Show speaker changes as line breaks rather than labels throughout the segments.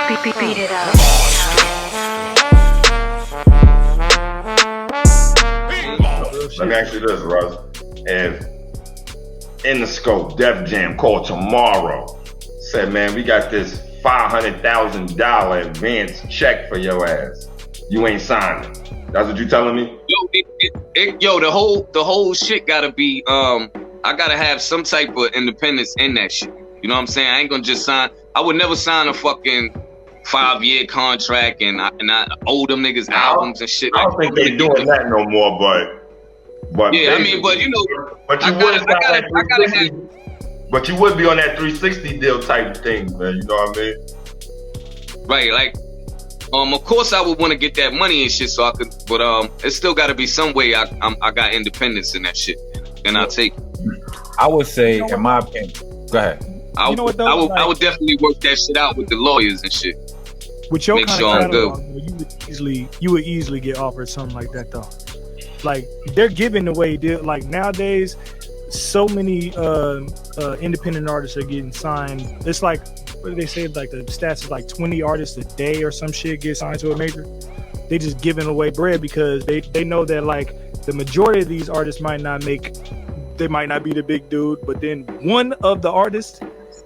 Beat it up.
Let me ask you this, Russ. If In the Scope, Def Jam called tomorrow, said, man, we got this $500,000 advance check for your ass, you ain't signing. That's what you telling me?
Yo, the whole shit gotta be, I gotta have some type of independence in that shit. You know what I'm saying? I ain't gonna just sign. I would never sign a fucking 5-year contract and I owe them niggas albums and shit.
I don't think they doing that no more, but
yeah, I mean, but you know,
but you gotta have. But you would be on that 360 deal type thing, man. You know what I mean?
Right, like, of course I would want to get that money and shit, so I could, but it's still got to be some way I got independence in that shit, and I'll take.
I would say, in my opinion, go ahead.
I would definitely work that shit out with the lawyers and shit.
With your
make
kind
sure
of
I'm
catalog, you would easily get offered something like that though. Like they're giving away like nowadays, so many independent artists are getting signed. It's like what do they say? Like the stats is like 20 artists a day or some shit get signed to a major. They just giving away bread because they know that like the majority of these artists might not be the big dude, but then one of the artists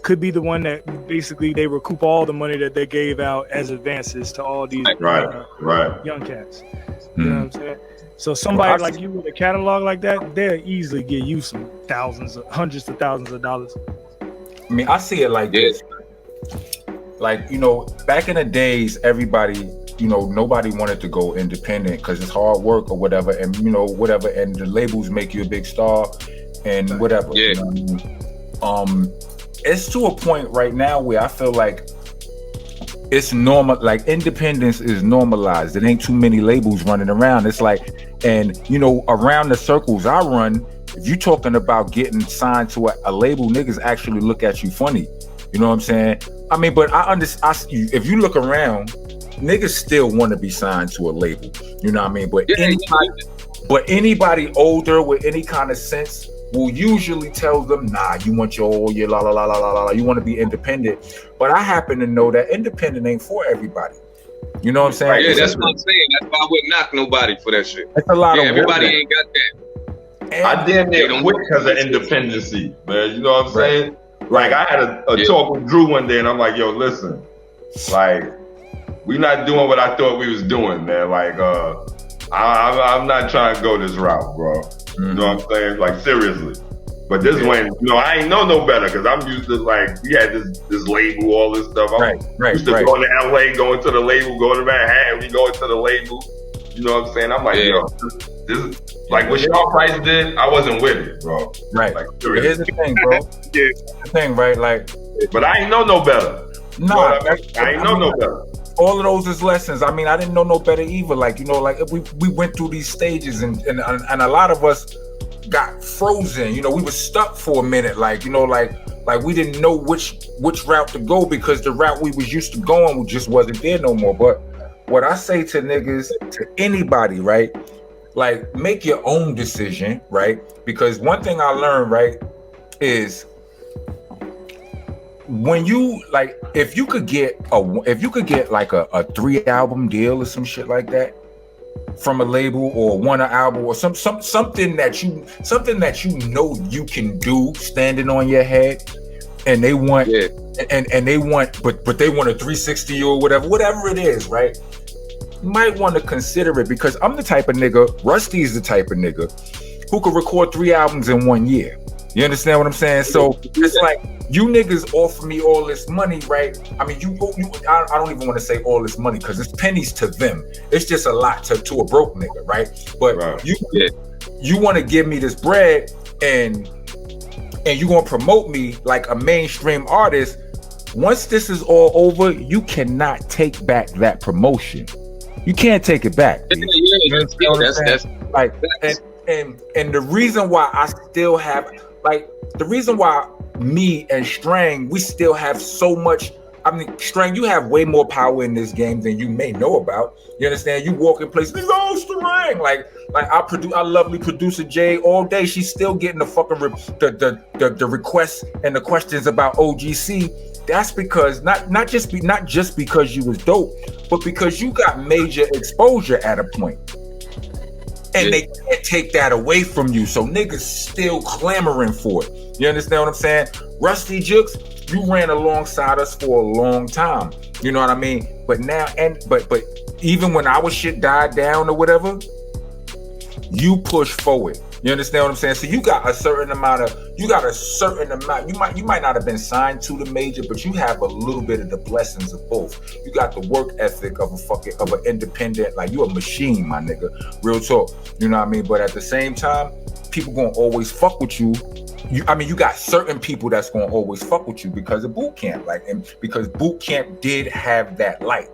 could be the one that basically they recoup all the money that they gave out as advances to all these young cats. You know what I'm saying? So somebody like you with a catalog like that, they'll easily get you some hundreds of thousands of dollars.
I mean, I see it like this. Like, you know, back in the days, everybody, you know, nobody wanted to go independent because it's hard work or whatever, and you know, whatever, and the labels make you a big star and whatever.
Yeah.
You know what I mean? It's to a point right now where I feel like it's normal, like independence is normalized. It ain't too many labels running around. It's like, and you know, around the circles I run, if you talking about getting signed to a label, niggas actually look at you funny. You know what I'm saying? I mean, but I understand. If you look around, niggas still want to be signed to a label. You know what I mean? But anybody older with any kind of sense will usually tell them, nah, you want your la la la la la la. You want to be independent. But I happen to know that independent ain't for everybody. You know what I'm saying?
Right, yeah, that's what I'm saying. That's why I wouldn't knock nobody for that shit.
It's a lot of
everybody
work.
Ain't got that.
And I damn near quit because of independency, man. You know what I'm saying? Like I had a talk with Drew one day, and I'm like, yo, listen, like we not doing what I thought we was doing, man. Like I'm not trying to go this route, bro. You know what I'm saying? Like seriously. But this when, you know, I ain't know no better because I'm used to like we had this label, all this stuff. I'm used to going to LA, going to the label, going to Manhattan, we going to the label. You know what I'm saying? I'm like, yo, this like what Shaw Price did, I wasn't with it, bro.
Right.
Like,
here's the thing, bro. Here's the thing, right? Like,
but I ain't know no better.
Nah,
I ain't know no better.
All of those is lessons. I mean, I didn't know no better either. Like, you know, like we went through these stages and a lot of us got frozen. You know, we were stuck for a minute. Like, you know, like we didn't know which route to go because the route we was used to going just wasn't there no more. But what I say to niggas, to anybody, right? Like, make your own decision, right? Because one thing I learned, right, is when you like, if you could get like a 3-album deal or some shit like that from a label or one album or something that you know you can do standing on your head, and they want and they want but they want a 360 or whatever it is, right? You might want to consider it because I'm the type of nigga, Rusty's the type of nigga who could record 3 albums in 1 year. You understand what I'm saying? So it's like, you niggas offer me all this money, right? I mean, I don't even want to say all this money because it's pennies to them. It's just a lot to a broke nigga, right? But you want to give me this bread and you gonna promote me like a mainstream artist. Once this is all over, you cannot take back that promotion. You can't take it back. That's like, and the reason why I still have, like, the reason why me and Strang, we still have so much. I mean, Strang, you have way more power in this game than you may know about. You understand? You walk in places, oh, Strang, like our lovely producer Jade all day. She's still getting the fucking the requests and the questions about OGC that's because not just because you was dope, but because you got major exposure at a point. And they can't take that away from you. So niggas still clamoring for it. You understand what I'm saying? Ruste, Juxx, you ran alongside us for a long time. You know what I mean? But now, but even when our shit died down or whatever, you push forward. You understand what I'm saying? So you got a certain amount. You might not have been signed to the major, but you have a little bit of the blessings of both. You got the work ethic of an independent, like you a machine, my nigga. Real talk. You know what I mean? But at the same time, people gonna always fuck with you. You got certain people that's gonna always fuck with you because of boot camp, and because boot camp did have that light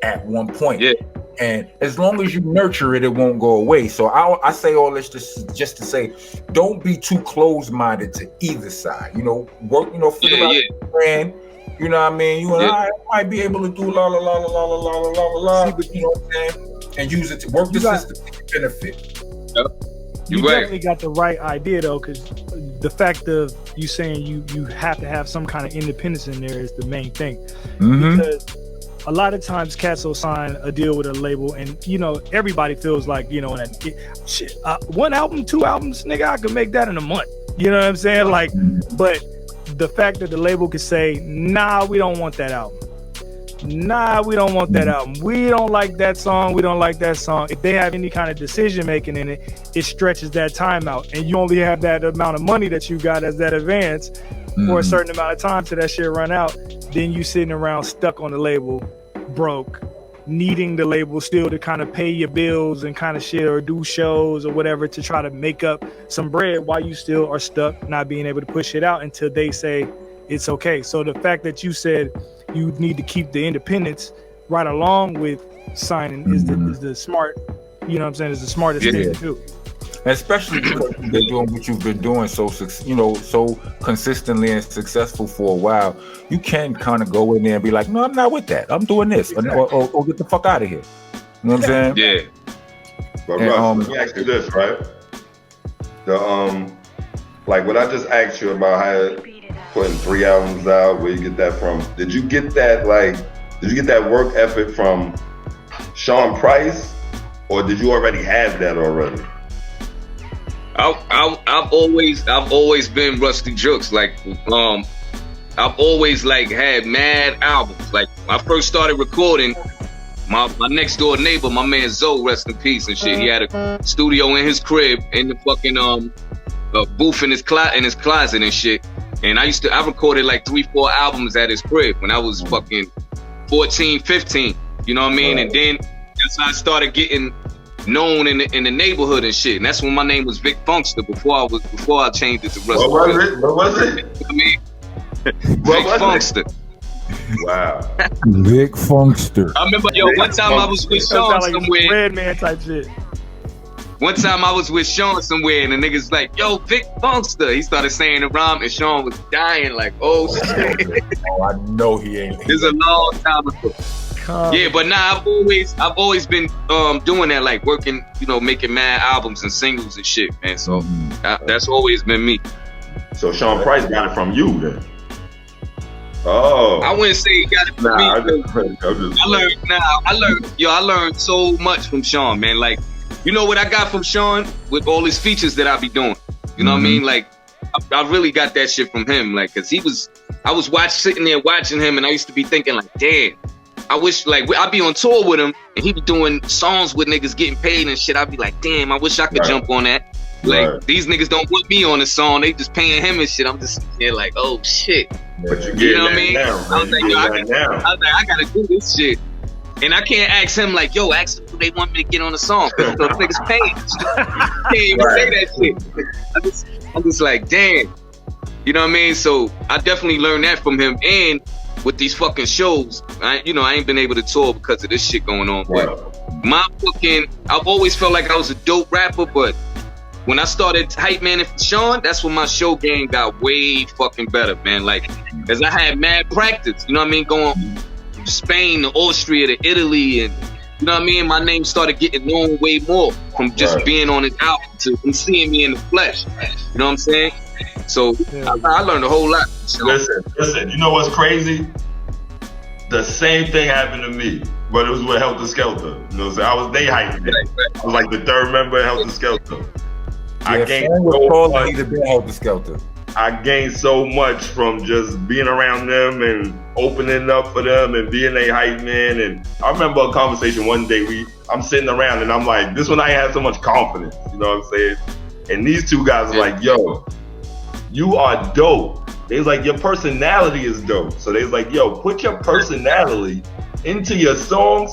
at one point. Yeah. And as long as you nurture it, it won't go away. So I say all this just to say, don't be too closed-minded to either side. Work. Figure out your brand. You know what I mean? You and I might be able to do la la la la la la la la la la, but you know what I'm saying? And use it to work the system to benefit.
Yep.
You definitely got the right idea though, because the fact of you saying you have to have some kind of independence in there is the main thing. Mm-hmm. Because a lot of times cats will sign a deal with a label and everybody feels like one album, 2 albums, nigga, I could make that in a month. You know what I'm saying? Like, but the fact that the label could say, nah, we don't want that album. Nah, we don't want that album. We don't like that song. We don't like that song. If they have any kind of decision making in it, it stretches that time out. And you only have that amount of money that you got as that advance for a certain amount of time till that shit run out. Then you sitting around stuck on the label, broke, needing the label still to kind of pay your bills and kind of shit, or do shows or whatever to try to make up some bread while you still are stuck, not being able to push it out until they say it's okay. So the fact that you said you need to keep the independence right along with signing is the smart, you know what I'm saying, is the smartest thing to do.
Especially because you've been doing what you've been doing so consistently and successful for a while, you can kind of go in there and be like, no, I'm not with that. I'm doing this, or get the fuck out of here. You know what I'm saying?
Yeah.
But Russ, let me ask you this, right? Like what I just asked you about how putting 3 albums out, where you get that from? Did you get that work ethic from Sean Price, or did you already have that already?
I've always been Ruste Juxx. Like, I've always had mad albums. Like, when I first started recording, my next door neighbor, my man Zoe, rest in peace and shit. He had a studio in his crib, in the fucking booth in his closet and shit. And I recorded 3-4 albums at his crib when I was fucking 14, 15. You know what I mean? And then that's how I started getting known in the neighborhood and shit. And that's when my name was Vic Funkster before I changed it to Ruste.
What was it?
I mean, Vic Funkster.
Wow.
Vic Funkster.
I remember, one time I was with Sean somewhere.
Red man type shit.
One time I was with Sean somewhere and the niggas like, yo, Vic Funkster. He started saying the rhyme and Sean was dying like, oh shit.
Oh, I know he ain't.
This is a long time ago. Yeah, but now I've always been doing that, like working, making mad albums and singles and shit, man. So that's always been me.
So Sean Price got it from you then? Oh.
I wouldn't say he got it from me. I learned so much from Sean, man. Like, you know what I got from Sean with all his features that I be doing. You know what I mean? Like, I really got that shit from him. Like, cause I was sitting there watching him, and I used to be thinking like, damn. I wish, I'd be on tour with him and he'd be doing songs with niggas getting paid and shit. I'd be like, damn, I wish I could jump on that. These niggas don't want me on the song. They just paying him and shit. I'm just there like, oh shit.
But you know what I mean?
I was like, I gotta do this shit. And I can't ask him like, yo, ask them who they want me to get on the song. Because those niggas paying. Can't even say that shit. I'm just like, damn. You know what I mean? So I definitely learned that from him. And with these fucking shows, I ain't been able to tour because of this shit going on. But I've always felt like I was a dope rapper, but when I started hype manning for Sean, that's when my show game got way fucking better, man. Like, as I had mad practice, you know what I mean? Going from Spain to Austria to Italy, and you know what I mean? My name started getting known way more from just being on his album to him seeing me in the flesh. You know what I'm saying? So I learned a whole lot.
Listen. You know what's crazy? The same thing happened to me, but it was with Heltah Skeltah. You know what I'm saying? I was day hyping it. I was like the third member of Heltah Skeltah. I gained so much from just being around them and opening up for them and being a hype man. And I remember a conversation one day, I'm sitting around and I'm like, this one I had so much confidence, you know what I'm saying? And these two guys are like, yo, you are dope. They was like, your personality is dope. So they was like, yo, put your personality into your songs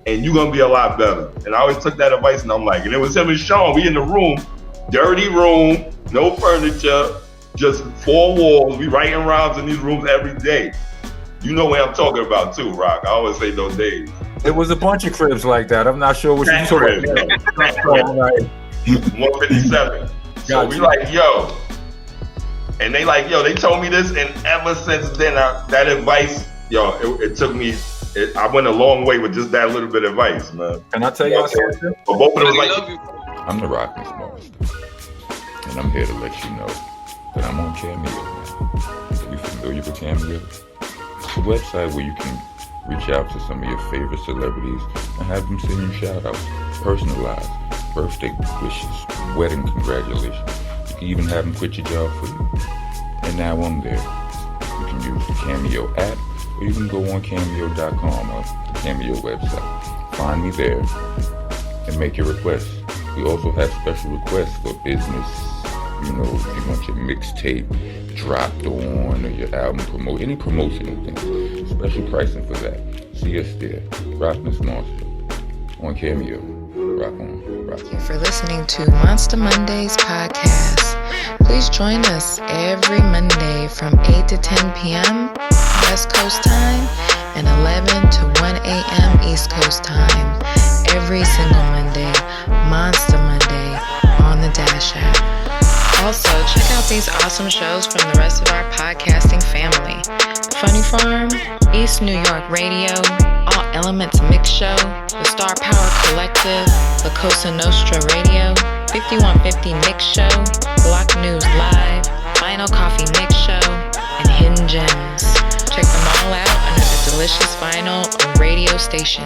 and you're gonna be a lot better. And I always took that advice and I'm like, and it was him and Sean, we in the room, dirty room, no furniture, just 4 walls. We writing rhymes in these rooms every day. You know what I'm talking about too, Rock. I always say those days.
It was a bunch of cribs like that. I'm not sure what you're talking about.
157. So we like, yo. And they like, yo, they told me this, and ever since then, that advice, yo, it took me, I went a long way with just that little bit of advice, man.
Can I tell y'all something?
But both of them like,
I'm the Rockness Monster, and I'm here to let you know that I'm on Cameo now. Are you familiar with Cameo? It's a website where you can reach out to some of your favorite celebrities and have them send you shout-outs, personalized, birthday wishes, wedding congratulations. You can even have them quit your job for you. And now I'm there. You can use the Cameo app, or you can go on Cameo.com or the Cameo website. Find me there and make your requests. We also have special requests for business. You know, if you want your mixtape dropped on or your album promote, any promotional thing. Special pricing for that. See us there. Rockness Monster on Cameo. Rock on. Rock on.
Thank you for listening to Monsta Mondayz Podcast. Please join us every Monday from 8 to 10 p.m. West Coast time and 11 to 1 a.m. East Coast time. Every single Monday, Monsta Monday on the Dash app. Also, check out these awesome shows from the rest of our podcasting family. Funny Farm, East New York Radio, All Elements Mix Show, the Star Power Collective, La Cosa Nostra Radio, 5150 Mix Show, Block News Live, Vinyl Coffee Mix Show, and Hidden Gems. Check them all out under the Delicious Vinyl radio station.